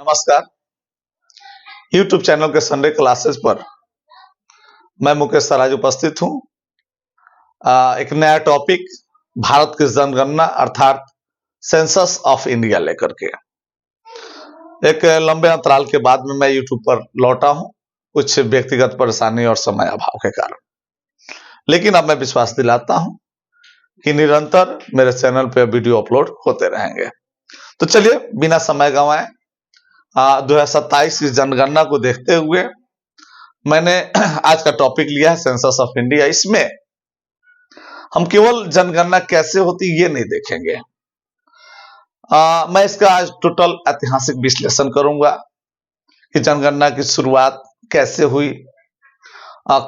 नमस्कार। YouTube channel के Sunday classes पर मैं मुकेश सराज उपस्थित हूं। एक नया टॉपिक भारत की जनगणना अर्थात सेंसस ऑफ इंडिया लेकर के एक लंबे अंतराल के बाद में मैं YouTube पर लौटा हूं, कुछ व्यक्तिगत परेशानी और समय अभाव के कारण। लेकिन अब मैं विश्वास दिलाता हूं कि निरंतर मेरे चैनल पे वीडियो अपलोड होते रहेंगे। तो चलिए बिना समय गंवाए 2027 की जनगणना को देखते हुए मैंने आज का टॉपिक लिया है सेंसस ऑफ इंडिया। इसमें हम केवल जनगणना कैसे होती ये नहीं देखेंगे। मैं इसका आज टोटल ऐतिहासिक विश्लेषण करूंगा कि जनगणना की शुरुआत कैसे हुई,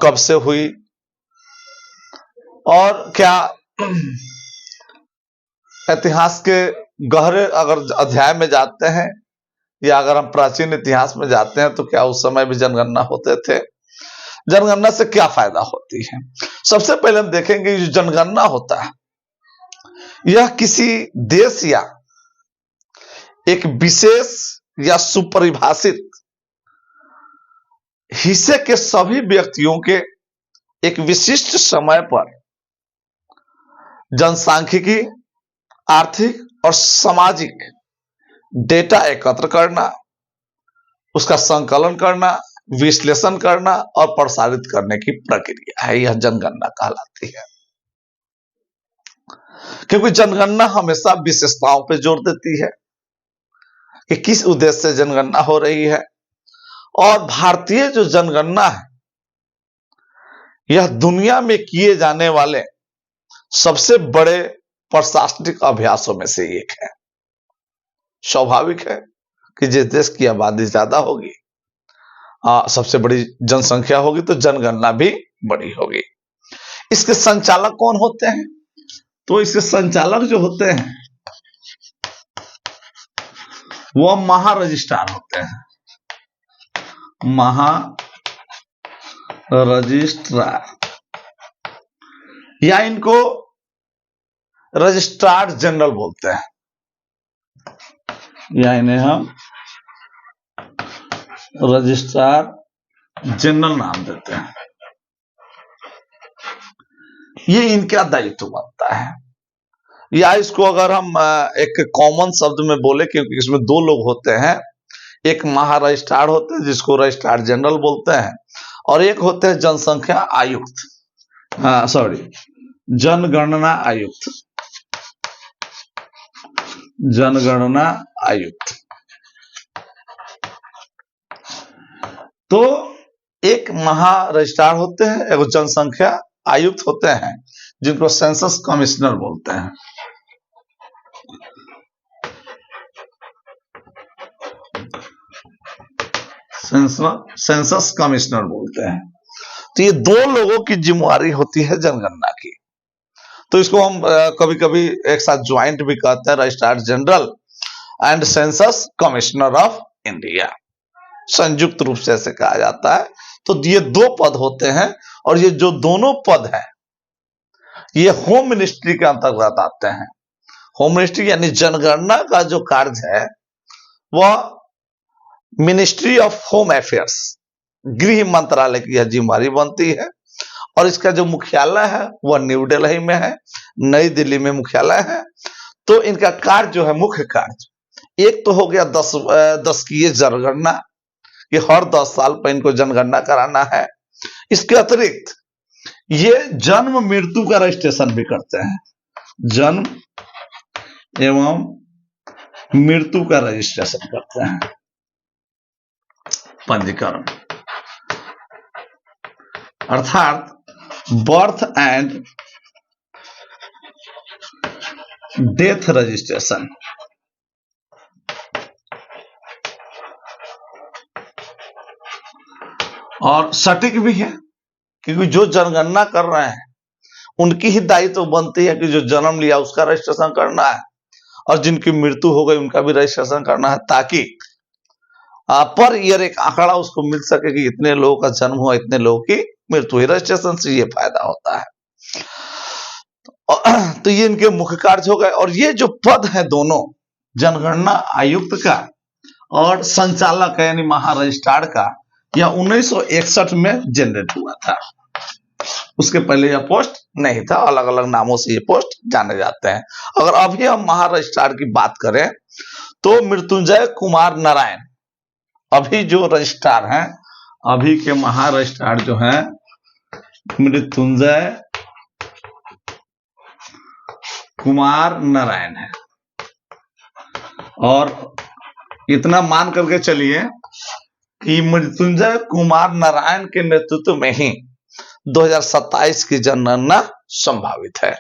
कब से हुई और क्या इतिहास के गहरे अगर अध्याय में जाते हैं या अगर हम प्राचीन इतिहास में जाते हैं तो क्या उस समय भी जनगणना होते थे, जनगणना से क्या फायदा होती है। सबसे पहले हम देखेंगे जो जनगणना होता है यह किसी देश या एक विशेष या सुपरिभाषित हिस्से के सभी व्यक्तियों के एक विशिष्ट समय पर जनसांख्यिकी, आर्थिक और सामाजिक डेटा एकत्र करना, उसका संकलन करना, विश्लेषण करना और प्रसारित करने की प्रक्रिया है, यह जनगणना कहलाती है। क्योंकि जनगणना हमेशा विशेषताओं पर जोर देती है कि किस उद्देश्य से जनगणना हो रही है। और भारतीय जो जनगणना है यह दुनिया में किए जाने वाले सबसे बड़े प्रशासनिक अभ्यासों में से एक है। स्वाभाविक है कि जिस देश की आबादी ज्यादा होगी, सबसे बड़ी जनसंख्या होगी, तो जनगणना भी बड़ी होगी। इसके संचालक कौन होते हैं? तो इसके संचालक जो होते हैं वो महारजिस्ट्रार होते हैं। महारजिस्ट्रार या इनको रजिस्ट्रार जनरल बोलते हैं, या इन्हें हम रजिस्ट्रार जनरल नाम देते हैं। ये इनका दायित्व बनता है। या इसको अगर हम एक कॉमन शब्द में बोले, क्योंकि इसमें दो लोग होते हैं, एक महारजिस्ट्रार होते हैं जिसको रजिस्ट्रार जनरल बोलते हैं, और एक होते हैं जनसंख्या आयुक्त, जनगणना आयुक्त। जनगणना आयुक्त। तो एक महारजिस्ट्रार होते हैं, एक जनसंख्या आयुक्त होते हैं जिनको सेंसस कमिश्नर बोलते हैं। सेंसस कमिश्नर बोलते हैं। तो ये दो लोगों की जिम्मेवारी होती है जनगणना की। तो इसको हम कभी कभी एक साथ ज्वाइंट भी कहते हैं, registrar general and census commissioner of India, संयुक्त रूप से ऐसे कहा जाता है। तो ये दो पद होते हैं और ये जो दोनों पद हैं ये होम मिनिस्ट्री के अंतर्गत आते हैं। होम मिनिस्ट्री यानी जनगणना का जो कार्य है वह मिनिस्ट्री ऑफ होम अफेयर्स, गृह मंत्रालय की यह जिम्मेदारी बनती है। और इसका जो मुख्यालय है वह न्यू दिल्ली में है, नई दिल्ली में मुख्यालय है। तो इनका कार्य जो है, मुख्य कार्य, एक तो हो गया 10 की जनगणना, कि हर 10 साल पर इनको जनगणना कराना है। इसके अतिरिक्त ये जन्म मृत्यु का रजिस्ट्रेशन भी करते हैं, जन्म एवं मृत्यु का रजिस्ट्रेशन करते हैं, पंजीकरण, अर्थात बर्थ एंड डेथ रजिस्ट्रेशन। और सटीक भी है, क्योंकि जो जनगणना कर रहे हैं उनकी ही दायित्व बनती है कि जो जन्म लिया उसका रजिस्ट्रेशन करना है और जिनकी मृत्यु हो गई उनका भी रजिस्ट्रेशन करना है, ताकि पर ईयर एक आंकड़ा उसको मिल सके कि इतने लोगों का जन्म हुआ, इतने लोगों की मृत्यु हुई। रजिस्ट्रेशन से ये फायदा होता है। तो ये इनके मुख्य कार्य हो गए। और ये जो पद है दोनों, जनगणना आयुक्त का और संचालक है यानी महारजिस्ट्रार का यह 1961 में जनरेट हुआ था। उसके पहले यह पोस्ट नहीं था, अलग अलग नामों से ये पोस्ट जाने जाते हैं। अगर अभी हम महारजिस्ट्रार की बात करें तो मृत्युंजय कुमार नारायण अभी जो रजिस्ट्रार हैं, अभी के महारजिस्ट्रार जो हैं मृत्युंजय कुमार नारायण है। और इतना मान करके चलिए कि मृत्युंजय कुमार नारायण के नेतृत्व में ही 2027 की जनगणना संभावित है,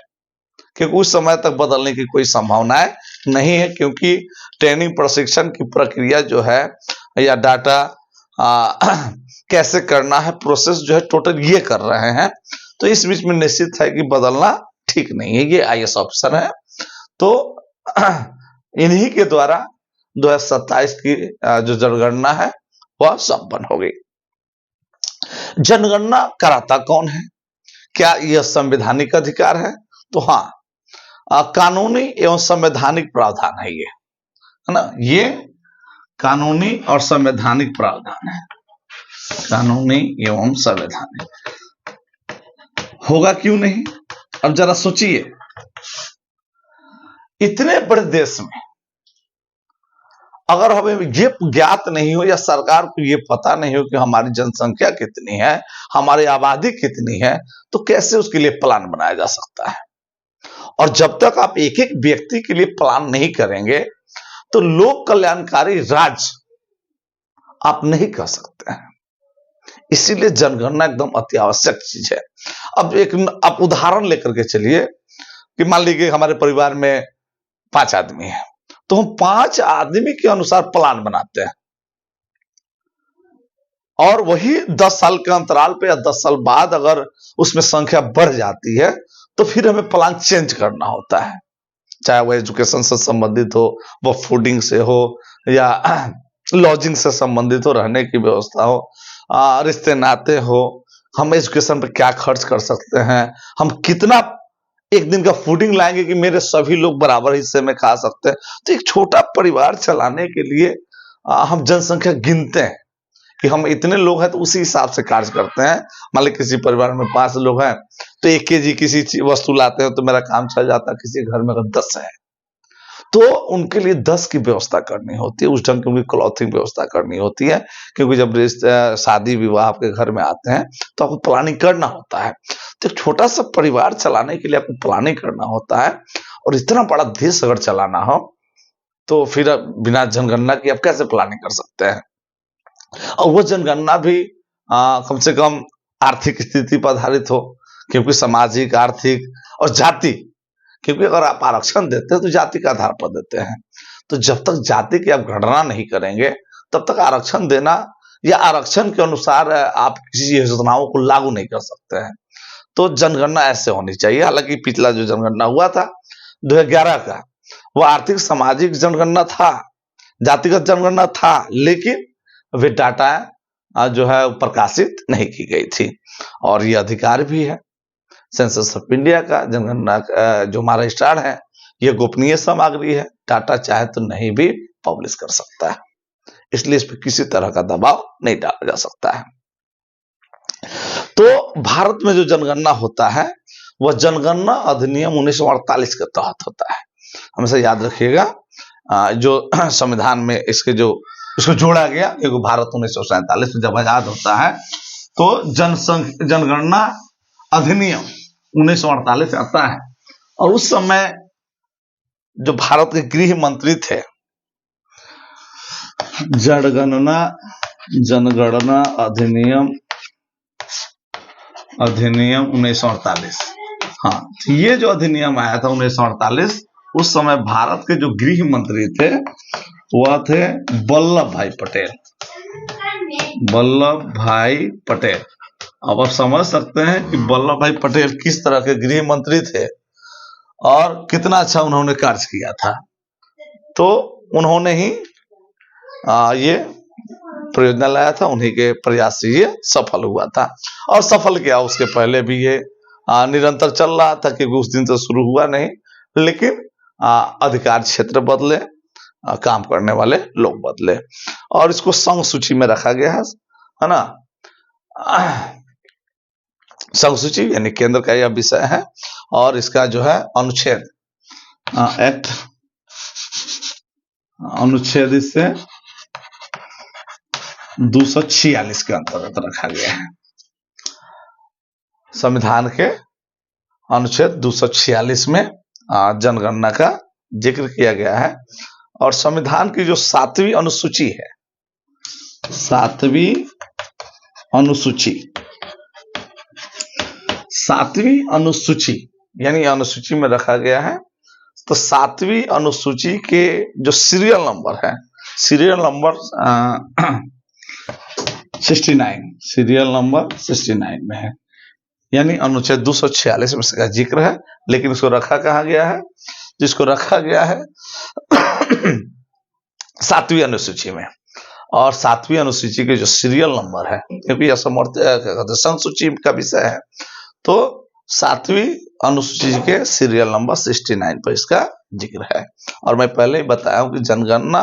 क्योंकि उस समय तक बदलने की कोई संभावनाएं नहीं है, क्योंकि ट्रेनिंग प्रशिक्षण की प्रक्रिया जो है या डाटा कैसे करना है, प्रोसेस जो है टोटल ये कर रहे हैं। तो इस बीच में निश्चित है कि बदलना ठीक नहीं है। ये IAS ऑफिसर है, तो इन्हीं के द्वारा 2027 की जो जनगणना है वह संपन्न हो गई। जनगणना कराता कौन है? क्या यह संवैधानिक अधिकार है? तो हाँ, कानूनी एवं संवैधानिक प्रावधान है ये, है ना। ये कानूनी और संवैधानिक प्रावधान है, कानूनी एवं संवैधानिक। होगा क्यों नहीं? अब जरा सोचिए, इतने बड़े देश में अगर हमें ये ज्ञात नहीं हो या सरकार को ये पता नहीं हो कि हमारी जनसंख्या कितनी है, हमारी आबादी कितनी है, तो कैसे उसके लिए प्लान बनाया जा सकता है? और जब तक आप एक एक व्यक्ति के लिए प्लान नहीं करेंगे तो लोक कल्याणकारी राज्य आप नहीं कर सकते हैं। इसीलिए जनगणना एकदम अति आवश्यक चीज है। अब आप उदाहरण लेकर के चलिए कि मान लीजिए हमारे परिवार में 5 आदमी हैं, तो हम 5 आदमी के अनुसार प्लान बनाते हैं और वही 10 साल के अंतराल पे या 10 साल बाद अगर उसमें संख्या बढ़ जाती है तो फिर हमें प्लान चेंज करना होता है, चाहे वो एजुकेशन से संबंधित हो, वो फूडिंग से हो, या लॉजिंग से संबंधित हो, रहने की व्यवस्था हो, रिश्ते नाते हो, हम एजुकेशन पे क्या खर्च कर सकते हैं, हम कितना एक दिन का फूडिंग लाएंगे कि मेरे सभी लोग बराबर हिस्से में खा सकते हैं। तो एक छोटा परिवार चलाने के लिए हम जनसंख्या गिनते हैं कि हम इतने लोग हैं तो उसी हिसाब से कार्य करते हैं। मान लीजिए किसी परिवार में 5 लोग हैं तो 1 kg किसी वस्तु लाते हैं तो मेरा काम चल जाता है। किसी घर में अगर 10 है तो उनके लिए 10 की व्यवस्था करनी होती है, उस ढंग की उनकी क्लॉथिंग व्यवस्था करनी होती है, क्योंकि जब शादी विवाह आपके घर में आते हैं तो आपको प्लानिंग करना होता है। तो एक छोटा सा परिवार चलाने के लिए आपको प्लानिंग करना होता है, और इतना बड़ा देश अगर चलाना हो तो फिर बिना जनगणना की आप कैसे प्लानिंग कर सकते हैं? और वो जनगणना भी कम से कम आर्थिक स्थिति पर आधारित हो, क्योंकि सामाजिक, आर्थिक और जाति, क्योंकि अगर आप आरक्षण देते हैं तो जाति के आधार पर देते हैं। तो जब तक जाति की आप गणना नहीं करेंगे तब तक आरक्षण देना या आरक्षण के अनुसार आप किसी योजनाओं को लागू नहीं कर सकते हैं। तो जनगणना ऐसे होनी चाहिए। हालांकि पिछला जो जनगणना हुआ था 2011 का, वो आर्थिक सामाजिक जनगणना था, जातिगत जनगणना था, लेकिन वे डाटा जो है प्रकाशित नहीं की गई थी। और ये अधिकार भी है सेंसस ऑफ इंडिया का, जनगणना जो हमारा रजिस्ट्रार है, ये गोपनीय सामग्री है, डाटा चाहे तो नहीं भी पब्लिश कर सकता है, इसलिए इस पर किसी तरह का दबाव नहीं डाला जा सकता है। तो भारत में जो जनगणना होता है वह जनगणना अधिनियम 1948 के तहत होता है। हमेशा याद रखिएगा, जो संविधान में इसको जोड़ा गया, क्योंकि भारत 1947 में जब आजाद होता है तो जनगणना अधिनियम 1948 आता है। और उस समय जो भारत के गृह मंत्री थे, जनगणना अधिनियम 1948, हाँ, ये जो अधिनियम आया था 1948, उस समय भारत के जो गृह मंत्री थे वह थे वल्लभ भाई पटेल। अब आप समझ सकते हैं कि वल्लभ भाई पटेल किस तरह के गृह मंत्री थे और कितना अच्छा उन्होंने कार्य किया था। तो उन्होंने ही ये परियोजना लाया था, उन्हीं के प्रयास से ये सफल हुआ था। और सफल क्या, उसके पहले भी ये निरंतर चल रहा था, क्योंकि उस दिन तो शुरू हुआ नहीं, लेकिन अधिकार क्षेत्र बदले, काम करने वाले लोग बदले, और इसको संघ सूची में रखा गया है ना। संघ सूची यानी केंद्र का यह विषय है, और इसका जो है अनुच्छेद एक्ट अनुच्छेद इससे 246 के अंतर्गत रखा गया है। संविधान के अनुच्छेद 246 में जनगणना का जिक्र किया गया है, और संविधान की जो 7वीं अनुसूची है, 7वीं अनुसूची, 7वीं अनुसूची यानी अनुसूची में रखा गया है। तो 7वीं अनुसूची के जो सीरियल नंबर है, सीरियल नंबर 69, सीरियल नंबर 69 में है, यानी अनुच्छेद 246 में इसका जिक्र है, लेकिन उसको रखा कहाँ गया है, जिसको रखा गया है 7वीं अनुसूची में। और 7वीं अनुसूची के जो सीरियल नंबर है, क्योंकि यह संघ सूची का विषय है, तो 7वीं अनुसूची के सीरियल नंबर 69 पर इसका जिक्र है। और मैं पहले ही बताया हूं कि जनगणना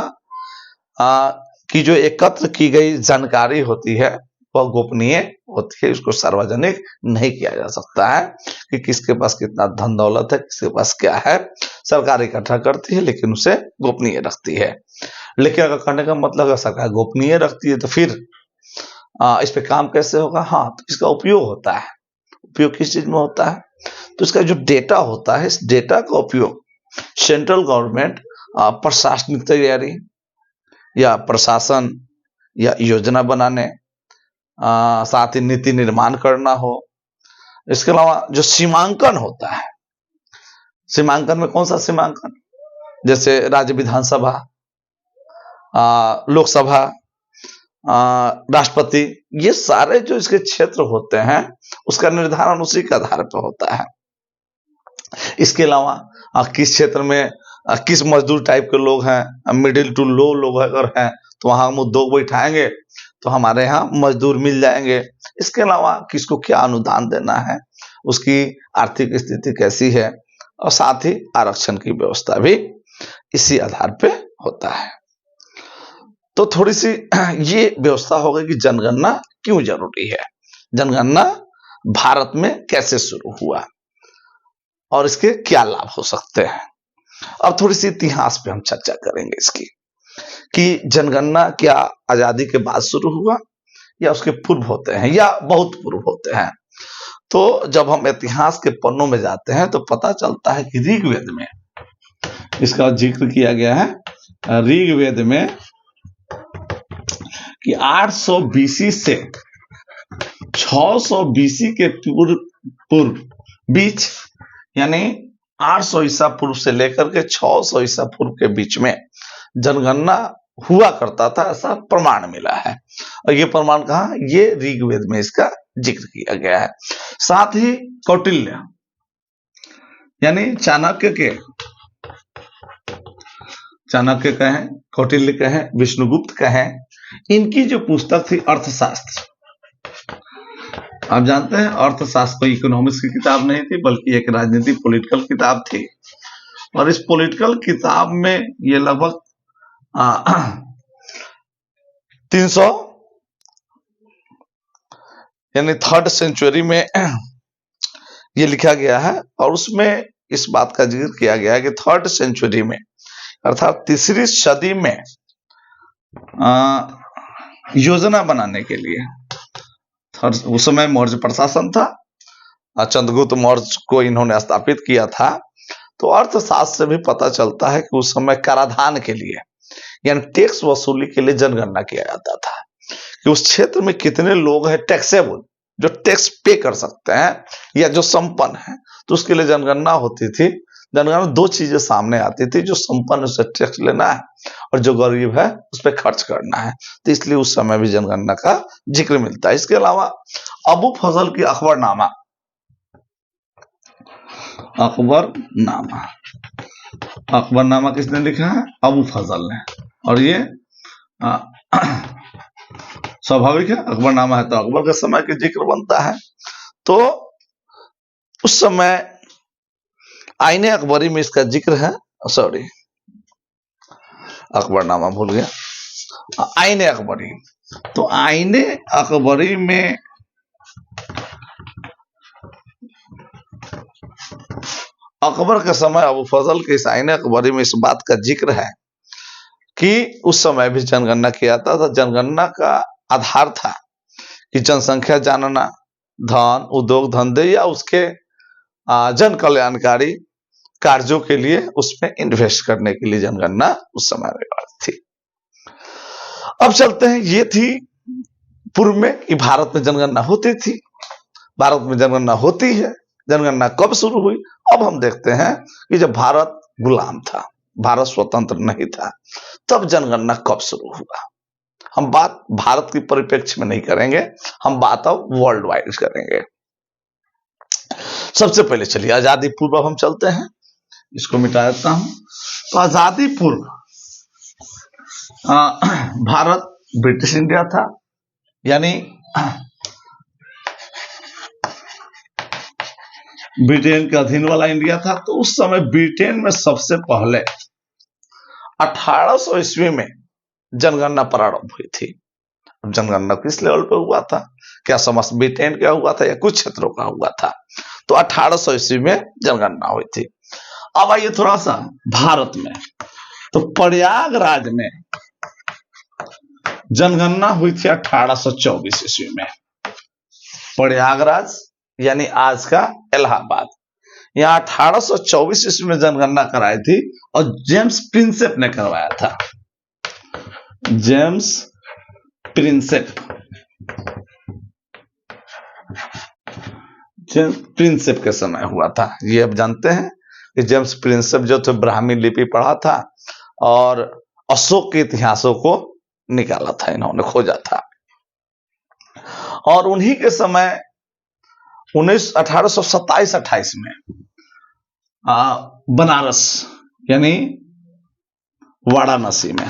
की जो एकत्र की गई जानकारी होती है वह गोपनीय होती है, उसको सार्वजनिक नहीं किया जा सकता है कि किसके पास कितना धन दौलत है, किसके पास क्या है। सरकार इकट्ठा करती है लेकिन उसे गोपनीय रखती है। लेकिन अगर कहने का मतलब अगर सरकार गोपनीय रखती है तो फिर इस पे काम कैसे होगा? हाँ, तो इसका उपयोग होता है। उपयोग किस चीज में होता है? तो इसका जो डेटा होता है, इस डेटा का उपयोग सेंट्रल गवर्नमेंट प्रशासनिक तैयारी या प्रशासन या योजना बनाने, साथ ही नीति निर्माण करना हो। इसके अलावा जो सीमांकन होता है, सीमांकन में कौन सा सीमांकन? जैसे राज्य विधानसभा, लोकसभा, राष्ट्रपति, ये सारे जो इसके क्षेत्र होते हैं उसका निर्धारण उसी के आधार पर होता है। इसके अलावा किस क्षेत्र में किस मजदूर टाइप के लोग हैं, मिडिल टू लो लोग अगर हैं तो वहां हम उद्योग बैठाएंगे तो हमारे यहाँ मजदूर मिल जाएंगे। इसके अलावा किसको क्या अनुदान देना है, उसकी आर्थिक स्थिति कैसी है, और साथ ही आरक्षण की व्यवस्था भी इसी आधार पे होता है। तो थोड़ी सी ये व्यवस्था हो गई कि जनगणना क्यों जरूरी है, जनगणना भारत में कैसे शुरू हुआ और इसके क्या लाभ हो सकते हैं। अब थोड़ी सी इतिहास पे हम चर्चा करेंगे इसकी, कि जनगणना क्या आजादी के बाद शुरू हुआ या उसके पूर्व होते हैं या बहुत पूर्व होते हैं। तो जब हम इतिहास के पन्नों में जाते हैं तो पता चलता है कि ऋग्वेद में इसका जिक्र किया गया है। ऋग्वेद में कि 800 बीसी से 600 बीसी के पूर्व बीच, यानी 800 ईसा पूर्व से लेकर के 600 ईसा पूर्व के बीच में जनगणना हुआ करता था, ऐसा प्रमाण मिला है। और ये प्रमाण कहाँ? ये ऋग्वेद में इसका जिक्र किया गया है। साथ ही कौटिल्य यानी चाणक्य कहें, कौटिल्य कहें, विष्णुगुप्त कहें, इनकी जो पुस्तक थी अर्थशास्त्र, आप जानते हैं अर्थशास्त्र कोई इकोनॉमिक्स की किताब नहीं थी बल्कि एक राजनीति पॉलिटिकल किताब थी। और इस पॉलिटिकल किताब में ये लगभग 300 यानी 3rd सेंचुरी में ये लिखा गया है। और उसमें इस बात का जिक्र किया गया है कि 3rd सेंचुरी में अर्थात 3री सदी में योजना बनाने के लिए, उस समय मौर्य प्रशासन था, चंद्रगुप्त मौर्य को इन्होंने स्थापित किया था। तो अर्थशास्त्र से भी पता चलता है कि उस समय कराधान के लिए यानी टैक्स वसूली के लिए जनगणना किया जाता था कि उस क्षेत्र में कितने लोग हैं टैक्सेबल, जो टैक्स पे कर सकते हैं या जो संपन्न है, तो उसके लिए जनगणना होती थी। जनगणना 2 चीजें सामने आती थी, जो संपन्न उसे टैक्स लेना है और जो गरीब है उस पर खर्च करना है। तो इसलिए उस समय भी जनगणना का जिक्र मिलता है। इसके अलावा अबू फजल की अकबरनामा, अकबरनामा किसने लिखा है? अबू फजल ने। और ये स्वाभाविक है, अकबरनामा है तो अकबर के समय के जिक्र बनता है। तो उस समय आईने अकबरी में इसका जिक्र है। अकबरनामा भूल गया, आईने अकबरी। तो आईने अकबरी में अकबर के समय अबू फजल के इस आईने अकबरी में इस बात का जिक्र है कि उस समय भी जनगणना किया था। जनगणना का आधार था कि जनसंख्या जानना, धन, उद्योग धंधे या उसके जन कल्याणकारी कार्यों के लिए उसमें इन्वेस्ट करने के लिए जनगणना उस समय में थी। अब चलते हैं, ये थी पूर्व में कि भारत में जनगणना होती थी, भारत में जनगणना होती है। जनगणना कब शुरू हुई? अब हम देखते हैं कि जब भारत गुलाम था, भारत स्वतंत्र नहीं था, तब जनगणना कब शुरू हुआ। हम बात भारत की परिप्रेक्ष्य में नहीं करेंगे, हम बात अब वर्ल्ड वाइड करेंगे। सबसे पहले चलिए आजादी पूर्व हम चलते हैं, इसको मिटा देता हूं। तो आजादी पूर्व भारत ब्रिटिश इंडिया था, यानी ब्रिटेन के अधीन वाला इंडिया था। तो उस समय ब्रिटेन में सबसे पहले 1800 ईस्वी में जनगणना प्रारंभ हुई थी। अब जनगणना किस लेवल पे हुआ था, क्या समस्त ब्रिटेन का हुआ था या कुछ क्षेत्रों का हुआ था? तो 1800 ईस्वी में जनगणना हुई थी। अब आइए थोड़ा सा भारत में, तो प्रयागराज में जनगणना हुई थी 1824 ईस्वी में। प्रयागराज यानी आज का इलाहाबाद, यहाँ 1824 ईस्वी में जनगणना कराई थी और जेम्स प्रिंसेप ने करवाया था। जेम्स प्रिंसेप के समय हुआ था। ये अब जानते हैं कि जेम्स प्रिंसेप जो थे ब्राह्मी लिपि पढ़ा था और अशोक के इतिहासों को निकाला था, इन्होंने खोजा था। और उन्हीं के समय 1827-28 में बनारस यानी वाराणसी में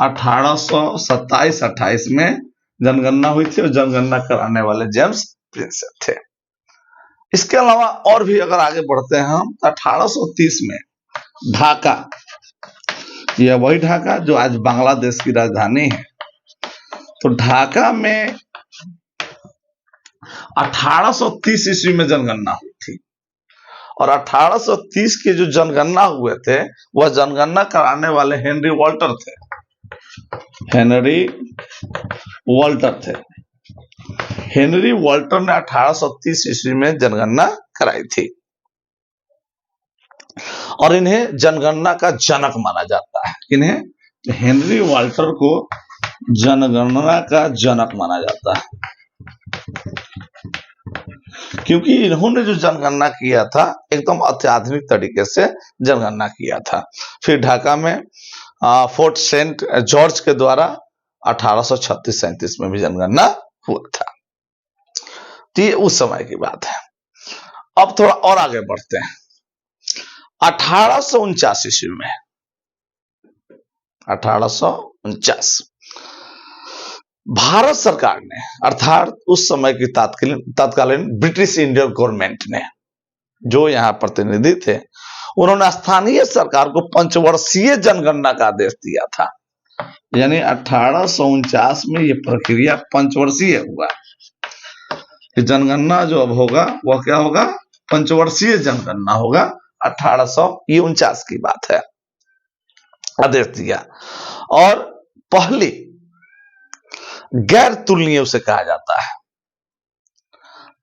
1827-28 में जनगणना हुई थी और जनगणना कराने वाले जेम्स प्रिंसेप थे। इसके अलावा और भी अगर आगे बढ़ते हैं हम, 1830 में ढाका, यह वही ढाका जो आज बांग्लादेश की राजधानी है, तो ढाका में 1830 ईस्वी में जनगणना हुई थी। और 1830 के जो जनगणना हुए थे वह जनगणना कराने वाले हेनरी वॉल्टर थे। हेनरी वॉल्टर ने 1830 ईस्वी में जनगणना कराई थी और इन्हें जनगणना का जनक माना जाता है। इन्हें हेनरी वॉल्टर को जनगणना का जनक माना जाता है क्योंकि इन्होंने जो जनगणना किया था एकदम अत्याधुनिक तरीके से जनगणना किया था। फिर ढाका में फोर्ट सेंट जॉर्ज के द्वारा 1836-37 में भी जनगणना हुआ था। तो ये उस समय की बात है। अब थोड़ा और आगे बढ़ते हैं। 1849 ईस्वी में 1849 भारत सरकार ने, अर्थात उस समय की तत्कालीन ब्रिटिश इंडियन गवर्नमेंट ने, जो यहाँ प्रतिनिधि थे, उन्होंने स्थानीय सरकार को पंचवर्षीय जनगणना का आदेश दिया था। यानी 1849 में यह प्रक्रिया पंचवर्षीय हुआ कि जनगणना जो अब होगा वह क्या होगा, पंचवर्षीय जनगणना होगा। 1849 की बात है, आदेश दिया। और पहली गैर तुलनीय उसे कहा जाता है,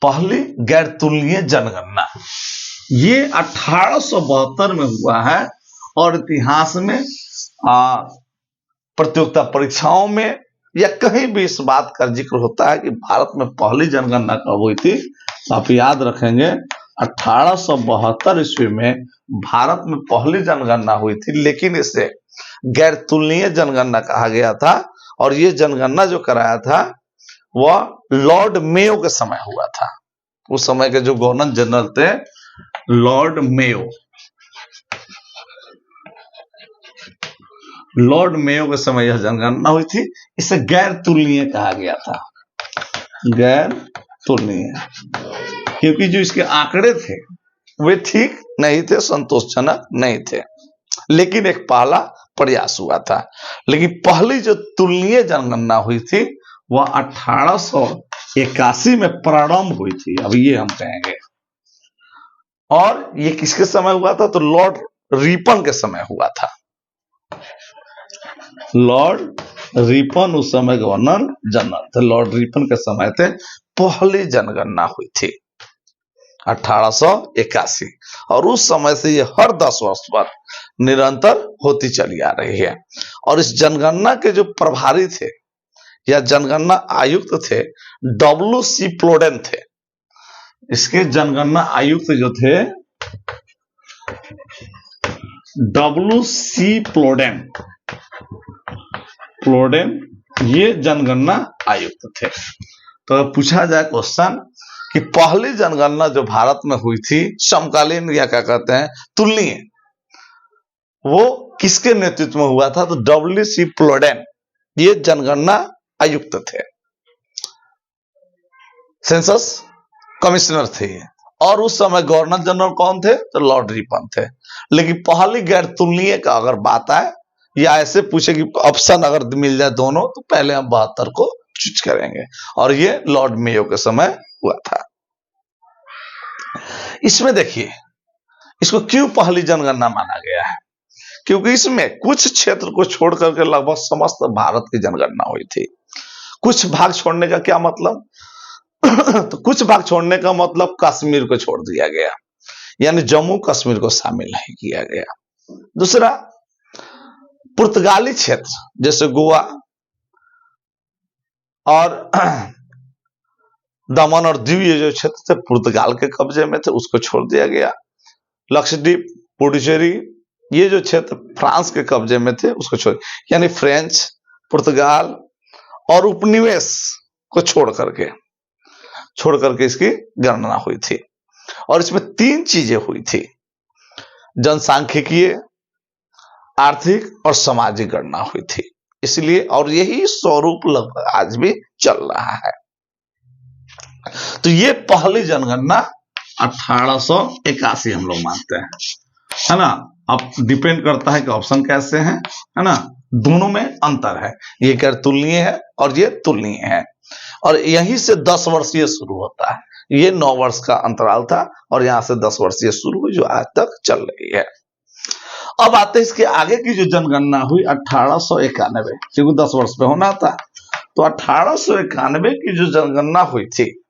पहली गैर तुलनीय जनगणना ये 1872 में हुआ है। और इतिहास में प्रतियोगिता परीक्षाओं में या कहीं भी इस बात का जिक्र होता है कि भारत में पहली जनगणना कब हुई थी, तो आप याद रखेंगे 1872 ईस्वी में भारत में पहली जनगणना हुई थी, लेकिन इसे गैर तुलनीय जनगणना कहा गया था। और ये जनगणना जो कराया था वह लॉर्ड मेयो के समय हुआ था। उस समय के जो गवर्नर जनरल थे लॉर्ड मेयो के समय यह जनगणना हुई थी। इसे गैर तुलनीय कहा गया था, गैर तुलनीय, क्योंकि जो इसके आंकड़े थे वे ठीक नहीं थे, संतोषजनक नहीं थे, लेकिन एक पहला प्रयास हुआ था। लेकिन पहली जो तुलनीय जनगणना हुई थी वह 1881 में प्रारंभ हुई थी, अब ये हम कहेंगे। और ये किसके समय हुआ था? तो लॉर्ड रिपन के समय हुआ था। लॉर्ड रिपन उस समय गवर्नर जनरल थे, लॉर्ड रिपन के समय थे पहली जनगणना हुई थी 1881, और उस समय से ये हर 10 वर्ष पर निरंतर होती चली आ रही है। और इस जनगणना के जो प्रभारी थे या जनगणना आयुक्त थे W.C. प्लोडेन थे। इसके जनगणना आयुक्त जो थे W.C. प्लोडेन ये जनगणना आयुक्त थे। तो पूछा जाए क्वेश्चन कि पहली जनगणना जो भारत में हुई थी समकालीन या क्या कहते हैं तुलनीय, वो किसके नेतृत्व में हुआ था? तो W.C. प्लोडेन ये जनगणना आयुक्त थे, सेंसस कमिश्नर थे ये। और उस समय गवर्नर जनरल कौन थे? तो लॉर्ड रिपन थे। लेकिन पहली गैर तुलनीय का अगर बात आए या ऐसे पूछे कि ऑप्शन अगर मिल जाए दोनों, तो पहले हम 72 को चूज करेंगे, और ये लॉर्ड मेयो के समय हुआ था। इसमें देखिए इसको क्यों पहली जनगणना माना गया है? क्योंकि इसमें कुछ क्षेत्र को छोड़ करके लगभग समस्त भारत की जनगणना हुई थी। कुछ भाग छोड़ने का क्या मतलब? तो कुछ भाग छोड़ने का मतलब कश्मीर को छोड़ दिया गया, यानी जम्मू कश्मीर को शामिल नहीं किया गया। दूसरा, पुर्तगाली क्षेत्र जैसे गोवा और दमन और दीव, ये जो क्षेत्र थे पुर्तगाल के कब्जे में थे, उसको छोड़ दिया गया। लक्षद्वीप, पुडुचेरी, ये जो क्षेत्र फ्रांस के कब्जे में थे, उसको छोड़, यानी फ्रेंच, पुर्तगाल और उपनिवेश को छोड़ करके इसकी गणना हुई थी। और इसमें 3 चीजें हुई थी: जनसांख्यिकीय, आर्थिक और सामाजिक गणना हुई थी। इसलिए और यही स्वरूप लगभग आज भी चल रहा है। तो ये पहली जनगणना 1881 हम लोग मानते हैं, है ना। अब डिपेंड करता है कि ऑप्शन कैसे हैं, है ना। दोनों में अंतर है, ये गैर तुलनीय है और ये तुलनीय है। और यहीं से 10 वर्षीय शुरू होता है। ये 9 वर्ष का अंतराल था और यहां से 10 वर्षीय शुरू हुई, जो आज तक चल रही है। अब आते इसके आगे की जो जनगणना हुई 1891, क्योंकि 10 वर्ष पे होना था। तो 1891 की जो जनगणना हुई थी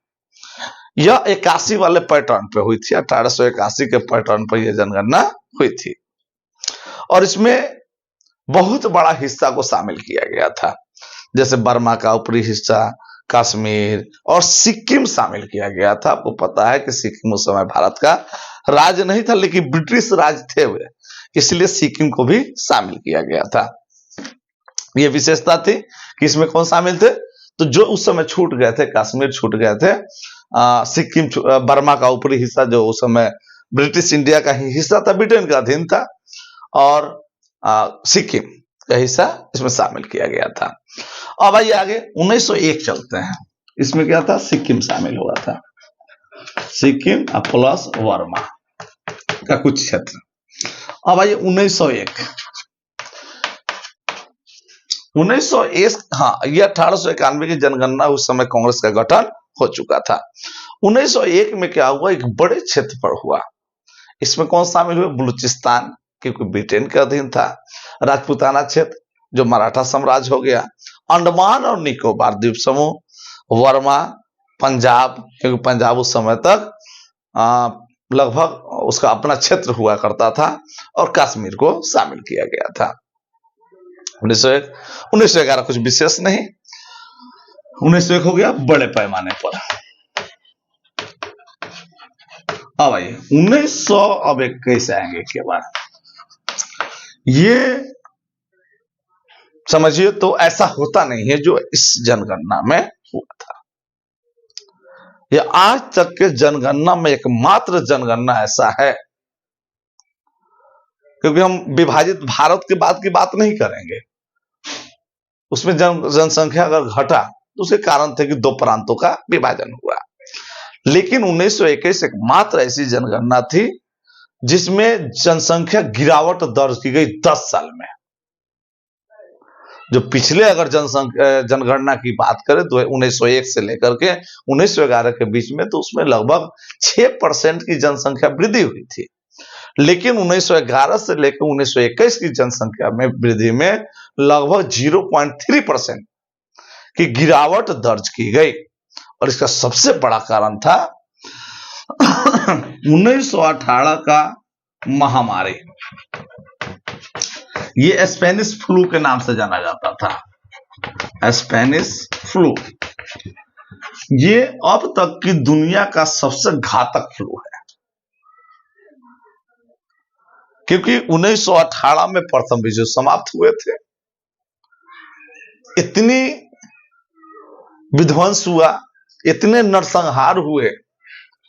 यह 81 वाले पैटर्न पे हुई थी। 1881 के पैटर्न पर यह जनगणना हुई थी और इसमें बहुत बड़ा हिस्सा को शामिल किया गया था, जैसे बर्मा का ऊपरी हिस्सा, कश्मीर और सिक्किम शामिल किया गया था। आपको पता है कि सिक्किम उस समय भारत का राज्य नहीं था, लेकिन ब्रिटिश राज थे वे, इसलिए सिक्किम को भी शामिल किया गया था। यह विशेषता थी कि इसमें कौन शामिल थे? तो जो उस समय छूट गए थे, कश्मीर छूट गए थे, सिक्किम, बर्मा का ऊपरी हिस्सा जो उस समय ब्रिटिश इंडिया का ही हिस्सा था, ब्रिटेन का अधीन था, और सिक्किम का हिस्सा इसमें शामिल किया गया था। अब आइए आगे 1901 चलते हैं। इसमें क्या था? सिक्किम शामिल हुआ था, सिक्किम प्लस वर्मा का कुछ क्षेत्र। अब आइए 1901। हाँ, ये 1891 की जनगणना, उस समय कांग्रेस का गठन हो चुका था। 1901 में क्या हुआ? एक बड़े क्षेत्र पर हुआ। इसमें कौन शामिल हुए? बलूचिस्तान, क्योंकि ब्रिटेन के अधीन था, राजपूताना क्षेत्र जो मराठा साम्राज्य हो गया, अंडमान और निकोबार द्वीप समूह, वर्मा, पंजाब, क्योंकि पंजाब उस समय तक लगभग उसका अपना क्षेत्र हुआ करता था, और कश्मीर को शामिल किया गया था। 1901, 1911 कुछ विशेष नहीं। 1901 हो गया बड़े पैमाने पर। अब आइए 1900, अब 21 आएंगे के बाद। ये समझिए तो ऐसा होता नहीं है जो इस जनगणना में हुआ था। यह आज तक के जनगणना में एकमात्र जनगणना ऐसा है, क्योंकि हम विभाजित भारत के बाद की बात नहीं करेंगे। उसमें जनसंख्या अगर घटा तो उसके कारण थे कि 2 प्रांतों का विभाजन हुआ, लेकिन 1921 एकमात्र ऐसी जनगणना थी जिसमें जनसंख्या गिरावट दर्ज की गई 10 साल में। जो पिछले अगर जनगणना की बात करें तो 1901 से लेकर के 1911 के बीच में, तो उसमें लगभग 6% की जनसंख्या वृद्धि हुई थी। लेकिन 1911 से लेकर 1921 की जनसंख्या में वृद्धि में लगभग 0.3% की गिरावट दर्ज की गई। और इसका सबसे बड़ा कारण था 1918 का महामारी। ये स्पेनिश फ्लू के नाम से जाना जाता था, स्पेनिश फ्लू। ये अब तक की दुनिया का सबसे घातक फ्लू है, क्योंकि 1918 में प्रथम विश्व समाप्त हुए थे। इतनी विध्वंस हुआ, इतने नरसंहार हुए,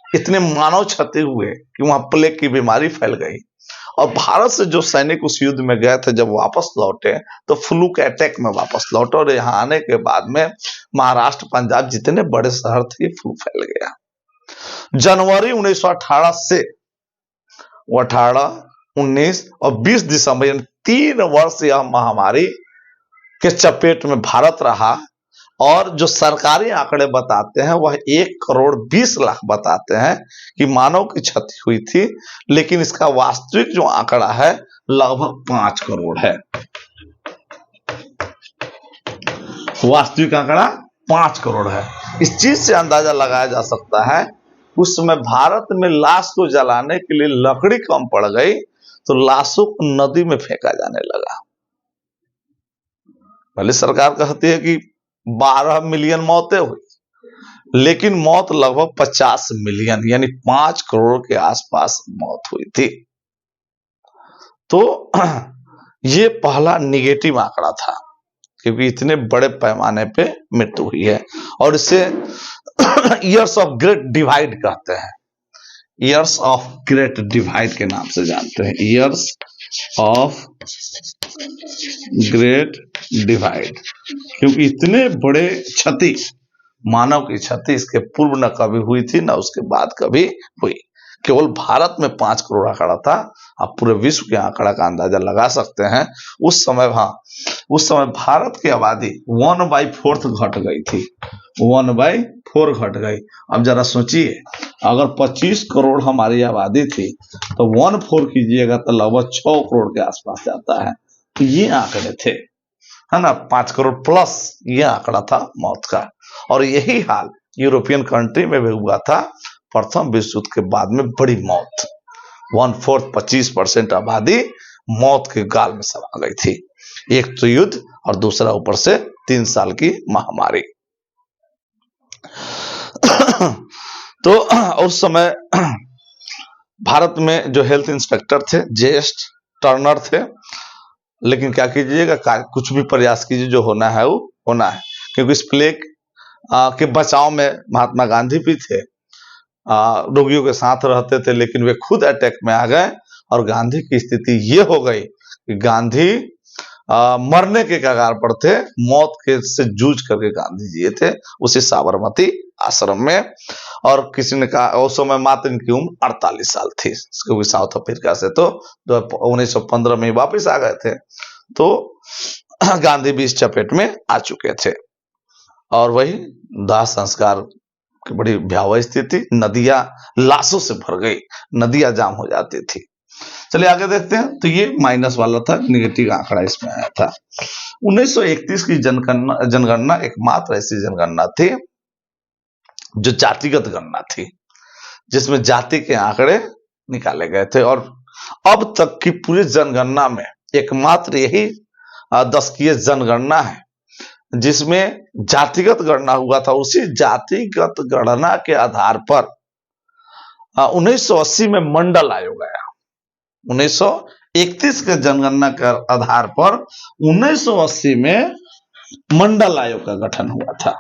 इतने मानव क्षति हुए कि वहां प्लेग की बीमारी फैल गई। और भारत से जो सैनिक उस युद्ध में गए थे, जब वापस लौटे तो फ्लू के अटैक में वापस लौटे, और यहां आने के बाद में महाराष्ट्र, पंजाब जितने बड़े शहर थे, फ्लू फैल गया। जनवरी 1918 से 18, 19 और 20 दिसंबर, यानी 3 वर्ष यह महामारी के चपेट में भारत रहा। और जो सरकारी आंकड़े बताते हैं वह 1,20,00,000 बताते हैं कि मानव की क्षति हुई थी, लेकिन इसका वास्तविक जो आंकड़ा है लगभग 5 करोड़ है। वास्तविक आंकड़ा 5 करोड़ है। इस चीज से अंदाजा लगाया जा सकता है उस समय भारत में लाश को जलाने के लिए लकड़ी कम पड़ गई, तो लाशों को नदी में फेंका जाने लगा। पहले सरकार कहती है कि 12 मिलियन मौतें हुई, लेकिन मौत लगभग 50 मिलियन यानी 5 करोड़ के आसपास मौत हुई थी। तो ये पहला निगेटिव आंकड़ा था, क्योंकि इतने बड़े पैमाने पे मृत्यु हुई है। और इसे ईयर्स ऑफ ग्रेट डिवाइड कहते हैं, ईयर्स ऑफ ग्रेट डिवाइड के नाम से जानते हैं, ईयर्स ऑफ ग्रेट डिवाइड। क्योंकि इतने बड़े क्षति, मानव की क्षति इसके पूर्व न कभी हुई थी, न उसके बाद कभी हुई। केवल भारत में 5 करोड़ आंकड़ा था। आप पूरे विश्व के आंकड़ा का अंदाजा लगा सकते हैं। उस समय उस समय भारत की आबादी 1/4 घट गई थी, 1/4 घट गई। अब जरा सोचिए, अगर 25 करोड़ हमारी आबादी थी तो 1/4 कीजिएगा तो लगभग 6 करोड़ के आसपास जाता है। तो ये आंकड़े थे, है ना, 5 करोड़ प्लस ये आंकड़ा था मौत का। और यही हाल यूरोपियन कंट्री में भी हुआ था। प्रथम विश्व युद्ध के बाद में बड़ी मौत, 1/4 25% आबादी मौत के गाल में समा गई थी। एक तो युद्ध और दूसरा ऊपर से 3 साल की महामारी। तो उस समय भारत में जो हेल्थ इंस्पेक्टर थे जे.एस. टर्नर थे। लेकिन क्या कीजिएगा, कुछ भी प्रयास कीजिए, जो होना है वो होना है। क्योंकि इस प्लेग के बचाव में महात्मा गांधी भी थे, रोगियों के साथ रहते थे, लेकिन वे खुद अटैक में आ गए। और गांधी की स्थिति ये हो गई कि गांधी मरने के कगार पर थे। मौत के से जूझ करके गांधी जी थे उसी साबरमती आश्रम में। और किसी ने कहा, उस समय मात्र इनकी उम्र 48 साल थी, क्योंकि साउथ अफ्रीका से तो 1915 में वापस आ गए थे। तो गांधी भी इस चपेट में आ चुके थे। और वही दाह संस्कार की बड़ी भयावह स्थिति, नदियां लाशों से भर गई, नदियां जाम हो जाती थी। चलिए आगे देखते हैं। तो ये माइनस वाला था, निगेटिव आंकड़ा इसमें आया था। 1931 की जनगणना एकमात्र ऐसी जनगणना थी जो जातिगत गणना थी, जिसमें जाति के आंकड़े निकाले गए थे। और अब तक की पूरी जनगणना में एकमात्र यही 10वीं जनगणना है जिसमें जातिगत गणना हुआ था। उसी जातिगत गणना के आधार पर 1980 में मंडल आयोग आया। 1931 के जनगणना के आधार पर 1980 में मंडल आयोग का गठन हुआ था।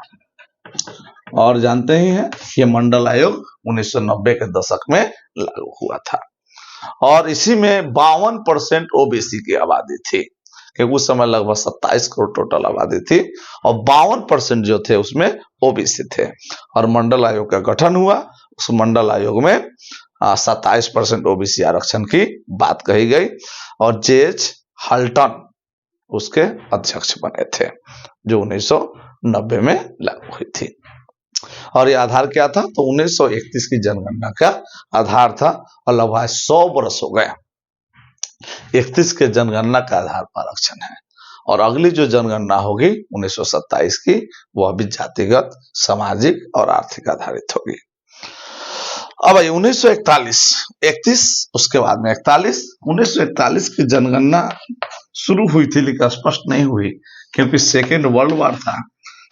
और जानते ही हैं, ये मंडल आयोग 1990 के दशक में लागू हुआ था। और इसी में 52% ओबीसी की आबादी थी, क्योंकि उस समय लगभग 27 करोड़ टोटल आबादी थी और 52% जो थे उसमें ओबीसी थे। और मंडल आयोग का गठन हुआ उस मंडल आयोग में 27% ओबीसी आरक्षण की बात कही गई और जेएच हल्टन उसके अध्यक्ष बने थे, जो 1990 में लागू हुई थी। और ये आधार क्या था? तो 1931 की जनगणना का आधार था और लगभग 100 वर्ष हो गए 31 के जनगणना का आधार पर आरक्षण है। और अगली जो जनगणना होगी 1927 की, वह भी जातिगत, सामाजिक और आर्थिक आधारित होगी। अब 1941, 31 उसके बाद में 41, 1941 की जनगणना शुरू हुई थी लेकिन स्पष्ट नहीं हुई क्योंकि सेकेंड वर्ल्ड वार था।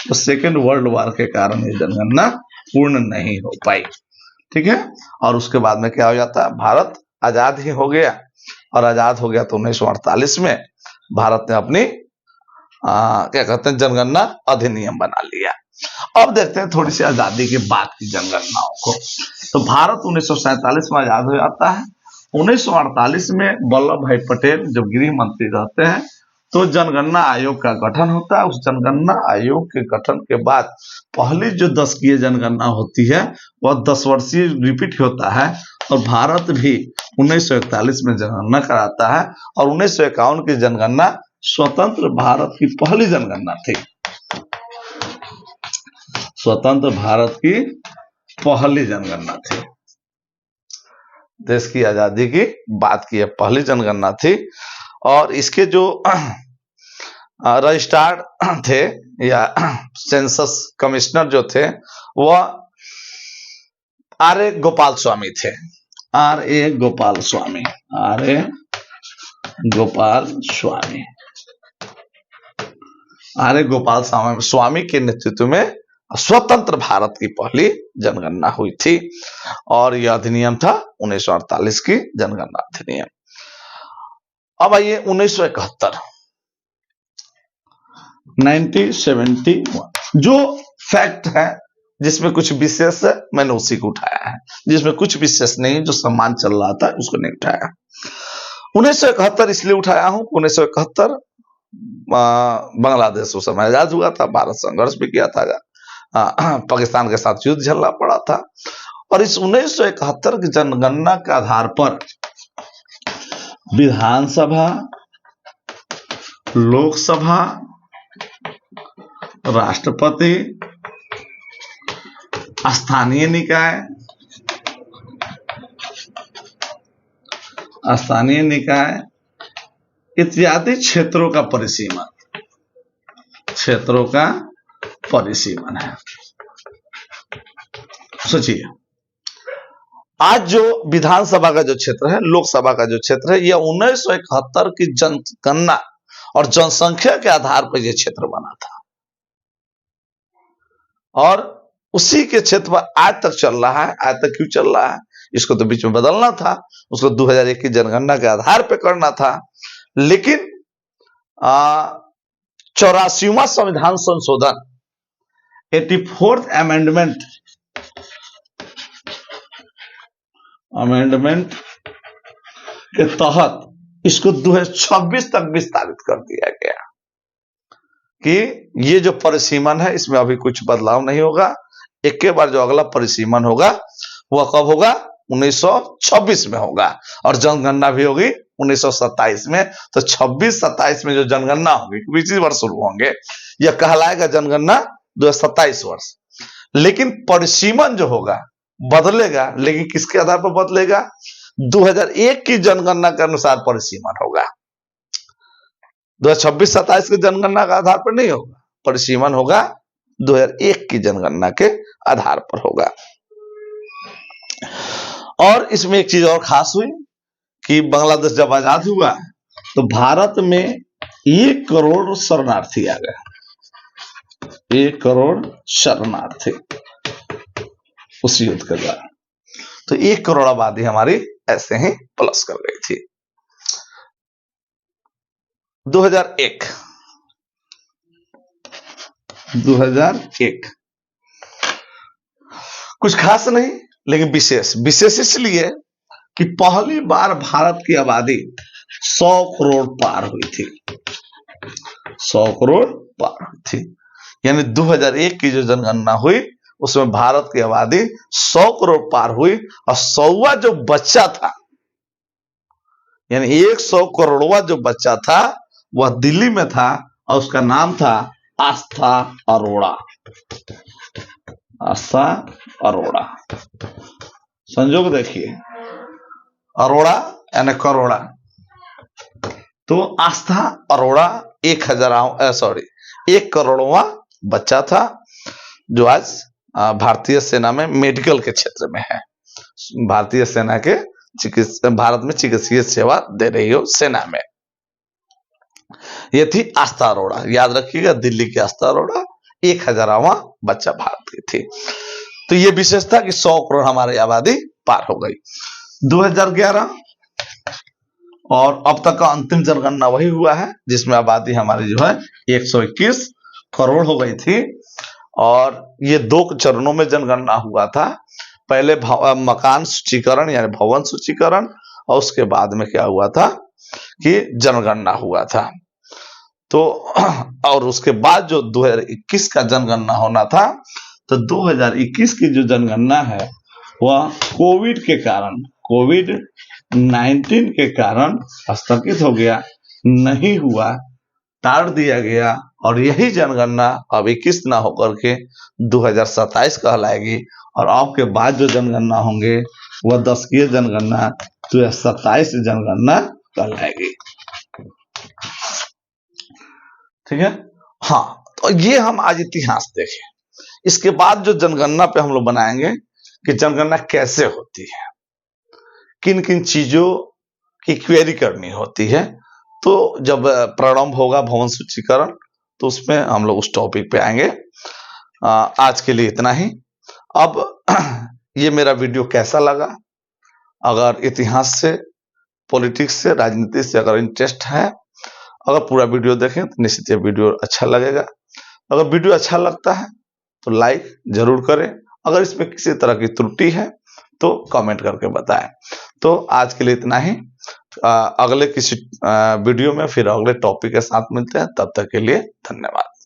तो सेकेंड वर्ल्ड वार के कारण ये जनगणना पूर्ण नहीं हो पाई। ठीक है। और उसके बाद में क्या हो जाता है? भारत आजाद ही हो गया और आजाद हो गया तो 1948 में भारत ने अपनी क्या कहते हैं जनगणना अधिनियम बना लिया। अब देखते हैं थोड़ी सी आजादी के बाद की जनगणनाओं को। तो भारत 1947 में आजाद हो जाता है। 1948 में वल्लभ भाई पटेल जब गृह मंत्री रहते हैं तो जनगणना आयोग का गठन होता है। उस जनगणना आयोग के गठन के बाद पहली जो 10वीं जनगणना होती है वह 10 वर्षीय रिपीट होता है और भारत भी 1941 में जनगणना कराता है और 1951 की जनगणना स्वतंत्र भारत की पहली जनगणना थी। स्वतंत्र भारत की पहली जनगणना थी, देश की आजादी की बात की पहली जनगणना थी। और इसके जो रजिस्ट्रार थे या सेंसस कमिश्नर जो थे वह आर.ए. गोपाल स्वामी थे। R.A.. Gopal Swami, R.A.. Gopal Swami, R.A.. Gopal Swami के नेतृत्व में स्वतंत्र भारत की पहली जनगणना हुई थी और यह अधिनियम था 1948 की जनगणना अधिनियम। अब आइए 1971, 1971 जो फैक्ट है जिसमें कुछ विशेष है मैंने उसी को उठाया है, जिसमें कुछ विशेष नहीं जो सम्मान चल रहा था उसको नहीं उठाया। 1971 इसलिए उठाया हूं, 1971 बांग्लादेश उस समय आजाद हुआ था, भारत संघर्ष भी किया था, पाकिस्तान के साथ युद्ध झेलना पड़ा था। और इस 1971 की जनगणना के आधार पर विधानसभा, लोकसभा, राष्ट्रपति, स्थानीय निकाय इत्यादि क्षेत्रों का परिसीमन है। सोचिए, आज जो विधानसभा का जो क्षेत्र है, लोकसभा का जो क्षेत्र है, यह 1971 की जनगणना और जनसंख्या के आधार पर यह क्षेत्र बना था और उसी के क्षेत्र पर आज तक चल रहा है। आज तक क्यों चल रहा है? इसको तो बीच में बदलना था, उसको 2001 की जनगणना के आधार पर करना था। लेकिन 84वां संविधान संशोधन 84th अमेंडमेंट के तहत इसको 2026 तक विस्तारित कर दिया गया कि ये जो परिसीमन है इसमें अभी कुछ बदलाव नहीं होगा। एक के बाद जो अगला परिसीमन होगा वह कब होगा? 1926 में होगा और जनगणना भी होगी 1927 में। तो 26-27 में जो जनगणना होगी, इसी वर्ष शुरू होंगे, यह कहलाएगा जनगणना 2027 वर्ष। लेकिन परिसीमन जो होगा बदलेगा, लेकिन किसके आधार पर बदलेगा? 2001 की जनगणना के अनुसार परिसीमन होगा। 2026-27 की जनगणना के आधार पर नहीं होगा, परिसीमन होगा 2001 की जनगणना के आधार पर होगा। और इसमें एक चीज और खास हुई कि बांग्लादेश जब आजाद हुआ तो भारत में 1 करोड़ शरणार्थी आ गए। 1 करोड़ शरणार्थी उस युद्ध के द्वारा। तो 1 करोड़ आबादी हमारी ऐसे ही प्लस कर गई थी। 2001 कुछ खास नहीं लेकिन विशेष इसलिए कि पहली बार भारत की आबादी 100 करोड़ पार हुई थी। 100 करोड़ पार हुई थी, यानी 2001 की जो जनगणना हुई उसमें भारत की आबादी 100 करोड़ पार हुई और 100वां जो बच्चा था, यानी 100 करोड़वा जो बच्चा था वह दिल्ली में था और उसका नाम था आस्था अरोड़ा। आस्था अरोड़ा, संजोग देखिए, अरोड़ा यानी करोड़ा। तो आस्था अरोड़ा 1 करोड़वा बच्चा था जो आज भारतीय सेना में मेडिकल के क्षेत्र में है। भारतीय सेना के भारत में चिकित्सीय सेवा दे रही हो सेना में। ये थी आस्था अरोड़ा, याद रखिएगा, दिल्ली की आस्था अरोड़ा 1000वां बच्चा भारत की थी। तो ये विशेषता कि 100 करोड़ हमारी आबादी पार हो गई 2011, और अब तक का अंतिम जनगणना वही हुआ है जिसमें आबादी हमारी जो है 121 करोड़ हो गई थी। और ये 2 चरणों में जनगणना हुआ था। पहले मकान सूचीकरण यानी भवन सूचीकरण, और उसके बाद में क्या हुआ था कि जनगणना हुआ था। तो और उसके बाद जो 2021 का जनगणना होना था, तो 2021 की जो जनगणना है वह कोविड-19 के कारण स्थगित हो गया, नहीं हुआ, टाल दिया गया। और यही जनगणना अब 21 ना होकर के 2027 कहलाएगी। और आपके बाद जो जनगणना होंगे वह 10वीं जनगणना 2027 जनगणना कहलाएगी। ठीक है, हाँ। तो ये हम आज इतिहास देखें। इसके बाद जो जनगणना पे हम लोग बनाएंगे कि जनगणना कैसे होती है, किन किन चीजों की क्वेरी करनी होती है। तो जब प्रारंभ होगा भवन सूचीकरण तो उसमें हम लोग उस टॉपिक पे आएंगे। आज के लिए इतना ही। अब ये मेरा वीडियो कैसा लगा? अगर इतिहास से, पॉलिटिक्स से, राजनीति से अगर इंटरेस्ट है, अगर पूरा वीडियो देखें तो निश्चित ये वीडियो अच्छा लगेगा। अगर वीडियो अच्छा लगता है तो लाइक जरूर करें। अगर इसमें किसी तरह की त्रुटि है तो कमेंट करके बताएं। तो आज के लिए इतना ही। अगले किसी वीडियो में फिर अगले टॉपिक के साथ मिलते हैं। तब तक के लिए धन्यवाद।